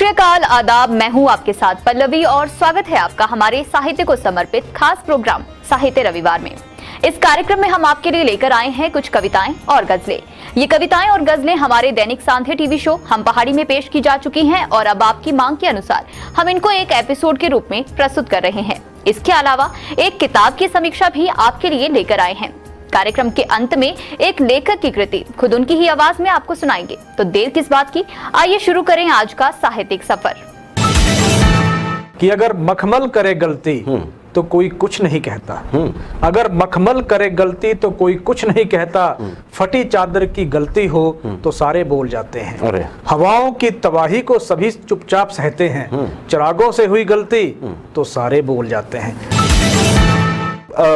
श्री अकाल, आदाब। मैं हूँ आपके साथ पल्लवी और स्वागत है आपका हमारे साहित्य को समर्पित खास प्रोग्राम साहित्य रविवार में। इस कार्यक्रम में हम आपके लिए लेकर आए हैं कुछ कविताएं और गजलें। ये कविताएं और गजलें हमारे दैनिक सांध्य टीवी शो हम पहाड़ी में पेश की जा चुकी हैं और अब आपकी मांग के अनुसार हम इनको एक एपिसोड के रूप में प्रस्तुत कर रहे हैं। इसके अलावा एक किताब की समीक्षा भी आपके लिए लेकर आए हैं। कार्यक्रम के अंत में एक लेखक की कृति खुद उनकी ही आवाज में आपको सुनाएंगे। तो देर किस बात की, आइए शुरू करें आज का साहित्यिक सफर। कि अगर मखमल करे गलती तो कोई कुछ नहीं कहता, अगर मखमल करे गलती तो कोई कुछ नहीं कहता, फटी चादर की गलती हो तो सारे बोल जाते हैं। अरे हवाओं की तबाही को सभी चुपचाप सहते हैं, चिरागों से हुई गलती तो सारे बोल जाते हैं।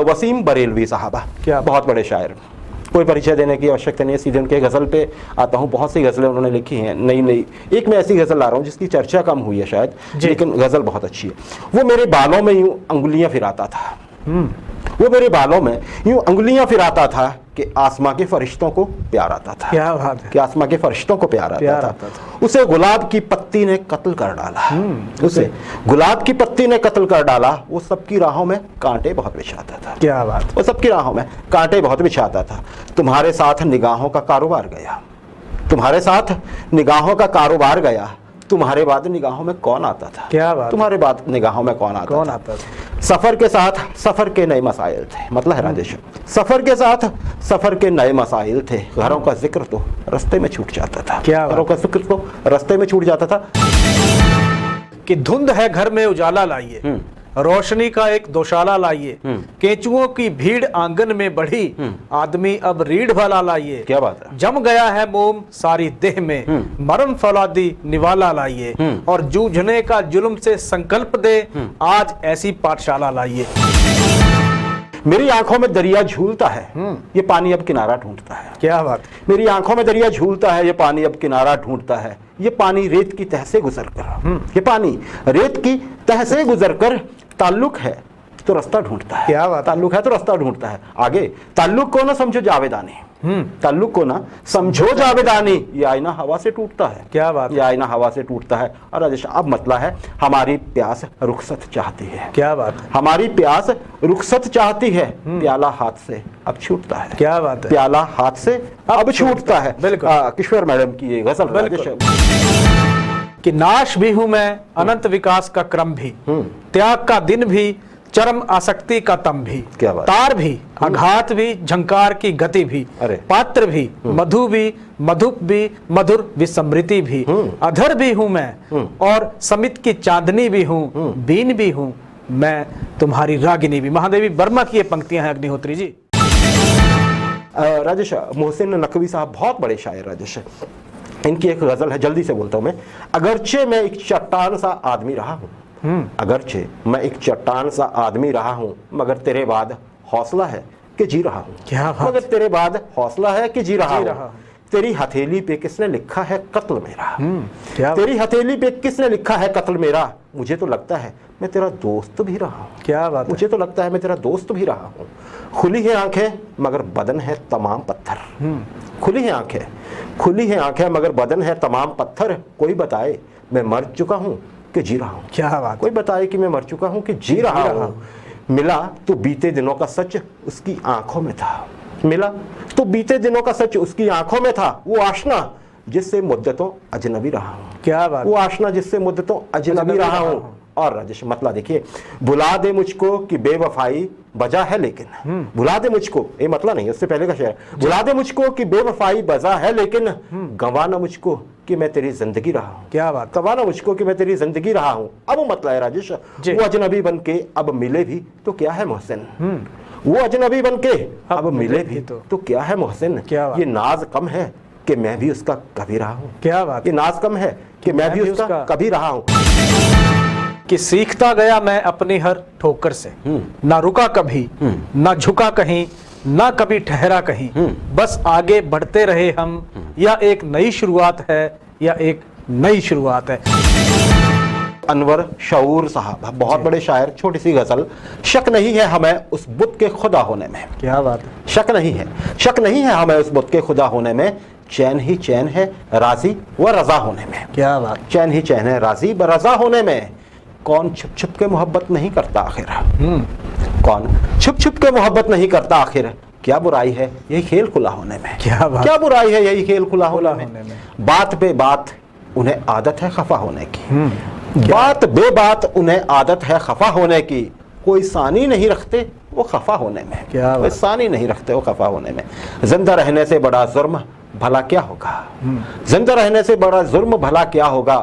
वसीम बरेलवी साहबा क्या बहुत बड़े शायर, कोई परिचय देने की आवश्यकता नहीं है, सीधे उनके गज़ल पे आता हूँ। बहुत सी गज़लें उन्होंने लिखी हैं, नई नई। एक मैं ऐसी गज़ल ला रहा हूँ जिसकी चर्चा कम हुई है शायद, लेकिन गज़ल बहुत अच्छी है। वो मेरे बालों में यूं अंगुलियां फिराता था, वो मेरे बालों में यूं अंगुलियां फिराता था कि आसमां के फरिश्तों को प्यार आता था। क्या बात है। कि आसमां के फरिश्तों को प्यार आता था। उसे गुलाब की पत्ती ने कत्ल कर डाला, उसे गुलाब की पत्ती ने कत्ल कर डाला। वो सबकी राहों में कांटे बहुत बिछाता था। क्या बात। वो सबकी राहों में कांटे बहुत बिछाता था। तुम्हारे साथ निगाहों का कारोबार गया, तुम्हारे साथ निगाहों का कारोबार गया। तुम्हारे बाद निगाहों में कौन आता था? क्या बात। तुम्हारे बाद निगाहों में कौन आता था? सफर के साथ सफर के नए मसाइल थे, मतलब है राजेश, सफर के साथ सफर के नए मसाइल थे। घरों का जिक्र तो रास्ते में छूट जाता था। क्या घरों का जिक्र तो रास्ते में छूट जाता था। कि धुंध है घर में उजाला लाइए, रोशनी का एक दोशाला लाइए, केंचुओं की भीड़ आंगन में बढ़ी, आदमी अब रीढ़ भला लाइए। क्या बात है। जम गया है मोम सारी देह में, मरण फौलादी निवाला लाइए, और जूझने का जुल्म से संकल्प दे, आज ऐसी पाठशाला लाइए। मेरी आंखों में दरिया झूलता है, ये पानी अब किनारा ढूंढता है। क्या बात। मेरी आंखों में दरिया झूलता है, ये पानी अब किनारा ढूंढता है। ये पानी रेत की तह से गुजर कर, ये पानी रेत की तह से गुजर कर ताल्लुक है तो रास्ता ढूंढता है। क्या बात। ताल्लुक है तो रास्ता ढूंढता है। आगे ताल्लुक को ना समझो जावेदानी, ताल्लुक को ना समझो जावेदानी। ये आईना हवा से टूटता है। क्या बात। ये आईना हवा से टूटता है। और राजेश अब मतला है, हमारी प्यास रुखसत चाहती है। क्या बात है। हमारी प्यास रुखसत चाहती है, प्याला हाथ से अब छूटता है। क्या बात है। प्याला हाथ से अब छूटता है। बिल्कुल। किशोर मैडम की ये गजल राजेश। कि नाश भी हूं मैं, अनंत विकास का क्रम भी, त्याग का दिन भी, चरम आसक्ति का तम भी, क्या बात। तार भी, आघात भी, झंकार की गति भी, अरे। पात्र भी, मधु भी, मधुप भी, मधुर विस्मृति भी, अधर भी हूं मैं और समित की चांदनी भी हूं, बीन भी हूं मैं, तुम्हारी रागिनी भी। महादेवी वर्मा की ये पंक्तियां हैं अग्निहोत्री जी। राजेश, मोहसिन नकवी साहब बहुत बड़े शायर राजेश। इनकी एक गजल है, जल्दी से बोलता हूं मैं। अगरचे मैं एक चट्टान सा आदमी रहा हूं, अगरचे मैं एक चट्टान सा आदमी रहा हूं, मगर तेरे बाद हौसला है कि जी रहा हूं। क्या बात। मगर तेरे बाद हौसला है कि जी रहा हूं। तेरी हथेली पे किसने लिखा है कत्ल मेरा, क्या। तेरी हथेली पे किसने लिखा है कत्ल मेरा। मुझे तो लगता है मैं तेरा दोस्त भी रहा हूं। क्या बात। मुझे तो लगता है मैं तेरा दोस्त भी रहा हूं। खुली है आंखें मगर बदन है तमाम पत्थर, खुली है आंखें, खुली है आंखें मगर बदन है तमाम पत्थर। कोई बताए मैं मर चुका हूं कि जी रहा हूं। क्या बात। कोई बताए कि मैं मर चुका हूं कि जी रहा हूं। मिला तो बीते दिनों का सच उसकी आंखों में था, मिला तो बीते दिनों का सच उसकी आंखों में था। वो आशना जिससे मुद्दतों अजनबी रहा हूं। क्या बात। वो आशना जिससे मुद्दतों अजनबी रहा हूं। और राजेश मतलब देखिए, बुला दे मुझको कि बेवफाई बजा है लेकिन, बुला दे मुझको, ये मतलब नहीं, उससे पहले का शेर, बुला दे मुझको कि बेवफाई बजा है लेकिन, गंवाना मुझको कि मैं तेरी जिंदगी रहा हूं। क्या बात। गंवाना मुझको कि मैं तेरी जिंदगी रहा हूं। अब मतलब है राजेश, वो अजनबी बन के अब मिले भी तो क्या है मोहसिन, वो अजनबी बन के अब मिले भी तो क्या है मोहसिन। ये नाज कम है कि मैं भी उसका कभी रहा हूं। क्या बात। ये नाज कम है कि मैं भी उसका कभी रहा हूं। कि सीखता गया मैं अपनी हर ठोकर से, ना रुका कभी, ना झुका कहीं, ना कभी ठहरा कहीं, बस आगे बढ़ते रहे हम। या एक नई शुरुआत है, या एक नई शुरुआत है। अनवर शऊर साहब बहुत बड़े शायर, छोटी सी गजल। शक नहीं है हमें उस बुत के खुदा होने में। क्या बात है। शक नहीं है, शक नहीं है हमें उस बुत के खुदा होने में। चैन ही चैन है राजी व रजा होने में। क्या बात। चैन ही चैन है राजी व रजा होने में। कौन छुप छुप के मोहब्बत नहीं करता आखिर, कौन छुप छुप के मोहब्बत नहीं करता आखिर। क्या बुराई है यही खेल खुला होने में। क्या बात। क्या बुराई है यही खेल खुला होने में। बात पे बात उन्हें आदत है खफा होने की। बात बे बात उन्हें आदत है खफा होने की। कोई सानी नहीं रखते वो खफा होने में। क्या कोई सानी नहीं रखते वो खफा होने में। जिंदा रहने से बड़ा जुर्म भला क्या होगा। जिंदा रहने से बड़ा जुर्म भला क्या होगा।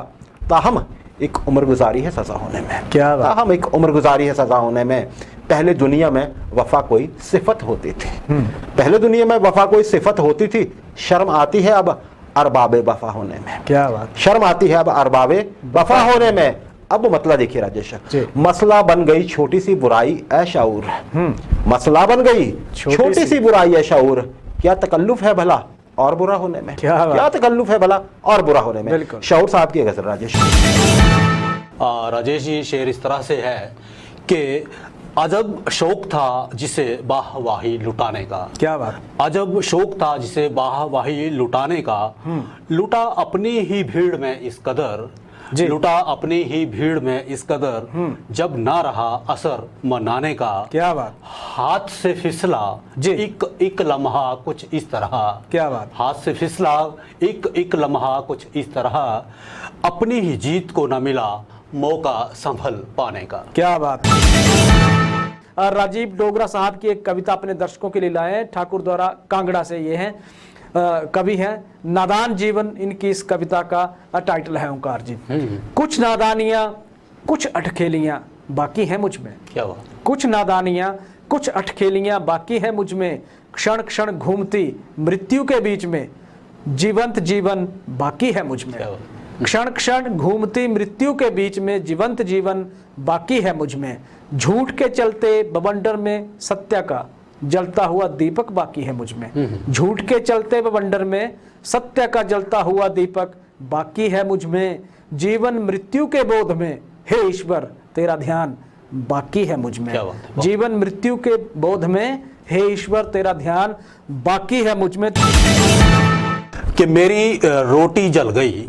ताहम एक उम्र गुजारी है सजा होने में। क्या बात। ताहम एक उम्र गुजारी है सजा होने में। पहले दुनिया में वफा कोई सिफत होती थी। पहले दुनिया में वफा कोई सिफत होती थी। शर्म आती है अब अरबाबे वफा होने में। क्या बात। शर्म आती है अब अरबाबे वफा होने में। अब मसला देखिए राजेश, मसला बन गई छोटी सी बुराई ए शऊर। मसला बन गई छोटी सी बुराई ए शऊर। क्या तकल्लुफ है भला और बुरा होने में। क्या तकल्लुफ है भला और बुरा होने में। शऊर साहब की गजल राजेश। राजेश जी, शेर इस तरह से है कि अजब शौक था जिसे वाहवाही लुटाने का। क्या बात। अजब शौक था जिसे वाहवाही लुटाने का। लुटा अपनी ही भीड़ में इस कदर, लुटा अपनी ही भीड़ में इस कदर, जब ना रहा असर मनाने का। क्या बात। हाथ से फिसला एक लम्हा कुछ इस तरह। क्या बात। हाथ से फिसला एक लम्हा कुछ इस तरह, अपनी ही जीत को न मिला मौका संभल पाने का। क्या बात। राजीव डोगरा साहब की एक कविता अपने दर्शकों के लिए लाए हैं, ठाकुर द्वारा कांगड़ा से। ये हैं कवि हैं नादान जीवन, इनकी इस कविता का टाइटल है ओंकार जी। कुछ नादानियां कुछ अटखेलियां बाकी हैं मुझ में। क्या बात। कुछ नादानियां कुछ अटखेलियां बाकी हैं मुझ में। क्षण क्षण घूमती मृत्यु के बीच में, जीवंत जीवन बाकी है मुझ में। क्षण क्षण घूमती मृत्यु के बीच में, जीवंत जीवन बाकी है मुझ में। झूठ के चलते बवंडर में सत्य का जलता हुआ दीपक बाकी है मुझ में। झूठ के चलते बवंडर में सत्य का जलता हुआ दीपक बाकी है मुझ में। जीवन मृत्यु के बोध में हे ईश्वर तेरा ध्यान बाकी है मुझ में। जीवन मृत्यु के बोध में हे ईश्वर तेरा ध्यान बाकी है मुझ में। कि मेरी रोटी जल गई,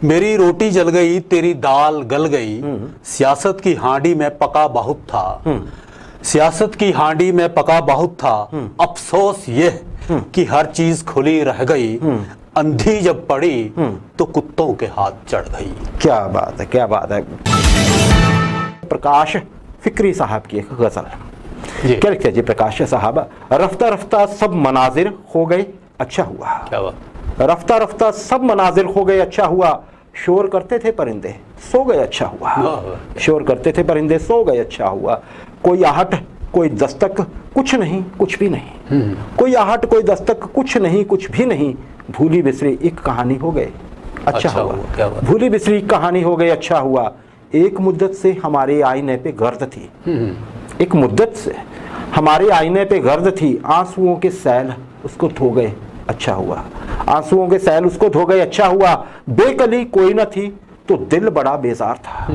मेरी रोटी जल गई, तेरी दाल गल गई। सियासत की हांडी में पका बहुत था, सियासत की हांडी में पका बहुत था। अफसोस ये कि हर चीज खुली रह गई। अंधी जब पड़ी तो कुत्तों के हाथ चढ़ गई। क्या बात है, क्या बात है। प्रकाश फिक्री साहब की एक गजल। क्या लिखते जी प्रकाश साहब। रफ्ता रफ्ता सब मनाजिर हो गए अच्छा हुआ। क्या बात। रफ्ता रफ्ता सब मनाजिर हो गए अच्छा हुआ। शोर करते थे परिंदे सो गए अच्छा हुआ। शोर करते थे परिंदे सो गए अच्छा हुआ। कोई आहट कोई दस्तक कुछ नहीं कुछ भी नहीं। कोई आहट कोई दस्तक कुछ नहीं कुछ भी नहीं। भूली बिसरी एक कहानी हो गए अच्छा हुआ। भूली बिसरी कहानी हो गई अच्छा हुआ। एक मुद्दत से हमारे आईने पे गर्द थी, एक मुद्दत से हमारे आईने पे गर्द थी। आंसुओं के सैल उसको धो गए अच्छा हुआ। आंसुओं के सैल उसको धो गए अच्छा हुआ। बेकली कोई न थी तो दिल बड़ा बेजार था।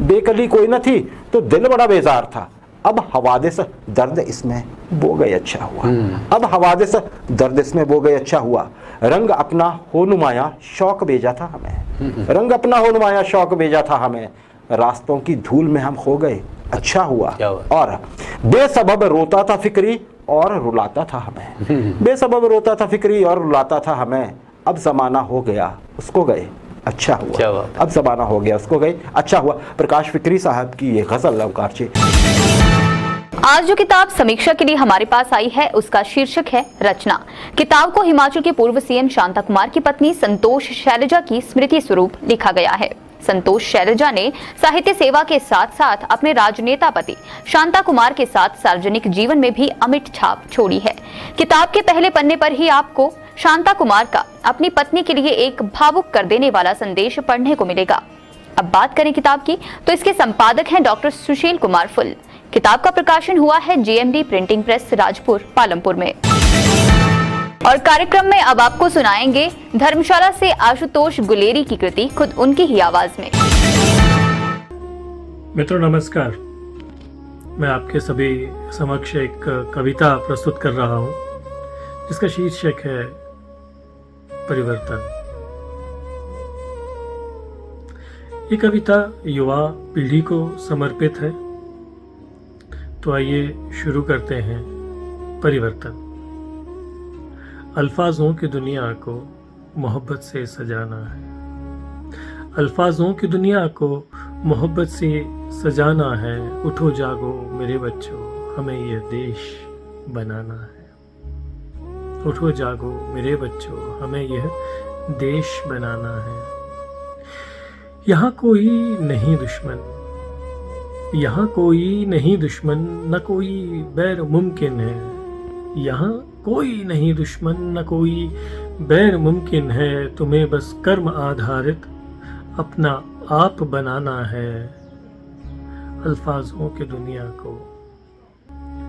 बेकली कोई न थी तो दिल बड़ा बेजार था। अब हवादिस दर्द इसमें बो गए अच्छा हुआ। अब हवादिस दर्द इसमें बो गए अच्छा हुआ। रंग अपना हो नुमाया शौक भेजा था हमें। रंग अपना हो नुमाया शौक भेजा था हमें। रास्तों की धूल में हम खो गए अच्छा हुआ। और बेसबब रोता था फिक्री और रुलाता था हमें। बेसबब रोता था फिक्री और रुलाता था हमें। अब जमाना हो गया उसको गए अच्छा हुआ। अब जमाना हो गया उसको गए अच्छा हुआ। प्रकाश फिक्री साहब की ये गजल ओंकार जी। आज जो किताब समीक्षा के लिए हमारे पास आई है उसका शीर्षक है रचना। किताब को हिमाचल के पूर्व सीएम शांता कुमार की पत्नी संतोष शैलजा की स्मृति स्वरूप लिखा गया है। संतोष शैलजा ने साहित्य सेवा के साथ साथ अपने राजनेता पति शांता कुमार के साथ सार्वजनिक जीवन में भी अमिट छाप छोड़ी है। किताब के पहले पन्ने पर ही आपको शांता कुमार का अपनी पत्नी के लिए एक भावुक कर देने वाला संदेश पढ़ने को मिलेगा। अब बात करें किताब की तो इसके संपादक हैं डॉक्टर सुशील कुमार फुल। किताब का प्रकाशन हुआ है GMD printing press Rajpur Palampur में। और कार्यक्रम में अब आपको सुनाएंगे धर्मशाला से आशुतोष गुलेरी की कृति खुद उनकी ही आवाज में। मित्रों नमस्कार, मैं आपके सभी समक्ष एक कविता प्रस्तुत कर रहा हूं जिसका शीर्षक है परिवर्तन। ये कविता युवा पीढ़ी को समर्पित है। तो आइए शुरू करते हैं परिवर्तन। अल्फाजों की दुनिया को मोहब्बत से सजाना है। अल्फाजों की दुनिया को मोहब्बत से सजाना है। उठो जागो मेरे बच्चों, हमें यह देश बनाना है। उठो जागो मेरे बच्चों, हमें यह देश बनाना है। यहाँ कोई नहीं दुश्मन, यहाँ कोई नहीं दुश्मन, न कोई बैर मुमकिन है। यहाँ कोई नहीं दुश्मन, न कोई बैर मुमकिन है। तुम्हें बस कर्म आधारित अपना आप बनाना है। अल्फाजों की दुनिया को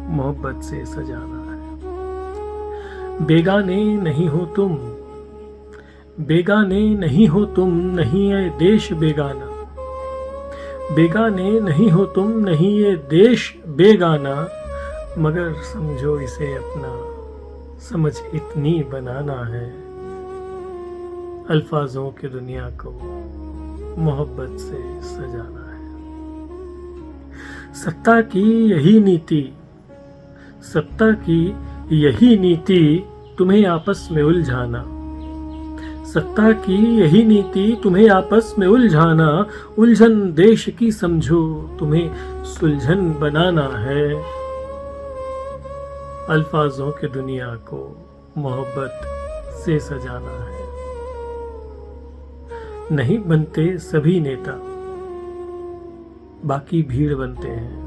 मोहब्बत से सजाना है। बेगाने नहीं हो तुम, बेगाने नहीं हो तुम, नहीं है देश बेगाना। बेगाने नहीं हो तुम, नहीं ये देश बेगाना। मगर समझो इसे अपना, समझ इतनी बनाना है। अल्फाजों की दुनिया को मोहब्बत से सजाना है। सत्ता की यही नीति, सत्ता की यही नीति तुम्हें आपस में उलझाना। सत्ता की यही नीति तुम्हें आपस में उलझाना। उलझन देश की समझो, तुम्हें सुलझन बनाना है। अल्फाजों की दुनिया को मोहब्बत से सजाना है। नहीं बनते सभी नेता, बाकी भीड़ बनते हैं।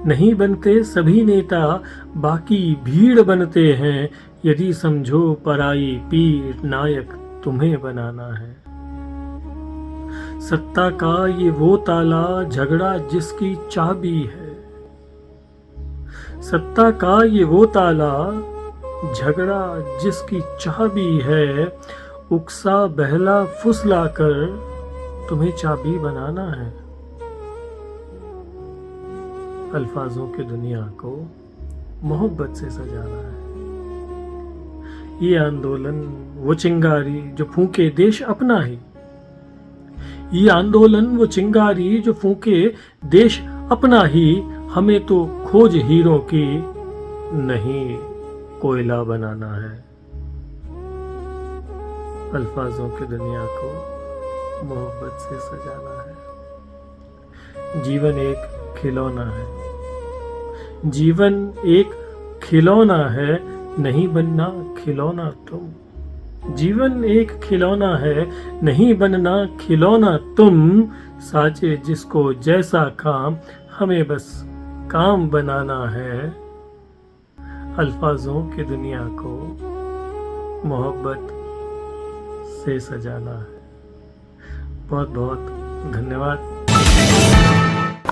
नहीं बनते सभी नेता, बाकी भीड़ बनते हैं। यदि समझो पराई पीर नायक तुम्हें बनाना है। सत्ता का ये वो ताला, झगड़ा जिसकी चाबी है। सत्ता का ये वो ताला, झगड़ा जिसकी चाबी है। उकसा बहला फुसला कर तुम्हें चाबी बनाना है। अल्फाजों की दुनिया को मोहब्बत से सजाना है। ये आंदोलन वो चिंगारी जो फूंके देश अपना ही। ये आंदोलन वो चिंगारी जो फूंके देश अपना ही। हमें तो खोज हीरों की नहीं, कोयला बनाना है। अल्फाजों की दुनिया को मोहब्बत से सजाना है। जीवन एक खिलौना है, जीवन एक खिलौना है। नहीं बनना खिलौना तुम। जीवन एक खिलौना है, नहीं बनना खिलौना तुम। साजे जिसको जैसा काम, हमें बस काम बनाना है। अल्फाजों की दुनिया को मोहब्बत से सजाना है। बहुत बहुत धन्यवाद।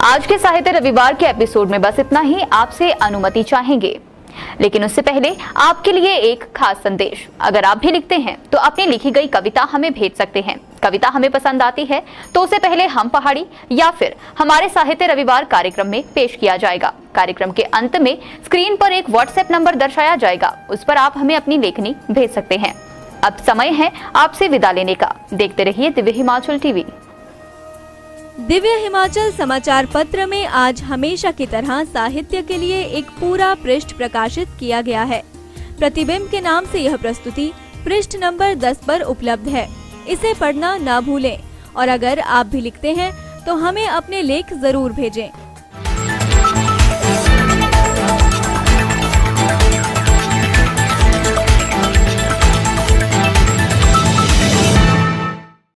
आज के साहित्य रविवार के एपिसोड में बस इतना ही। आपसे अनुमति चाहेंगे, लेकिन उससे पहले आपके लिए एक खास संदेश। अगर आप भी लिखते हैं तो अपनी लिखी गई कविता हमें भेज सकते हैं। कविता हमें पसंद आती है तो उसे पहले हम पहाड़ी या फिर हमारे साहित्य रविवार कार्यक्रम में पेश किया जाएगा। कार्यक्रम के अंत में स्क्रीन पर एक व्हाट्सएप नंबर दर्शाया जाएगा, उस पर आप हमें अपनी लेखनी भेज सकते हैं। अब समय है आपसे विदा लेने का। देखते रहिए दिव्य हिमाचल टीवी। दिव्य हिमाचल समाचार पत्र में आज हमेशा की तरह साहित्य के लिए एक पूरा पृष्ठ प्रकाशित किया गया है। प्रतिबिंब के नाम से यह प्रस्तुति पृष्ठ नंबर 10 पर उपलब्ध है। इसे पढ़ना ना भूलें। और अगर आप भी लिखते हैं तो हमें अपने लेख जरूर भेजें।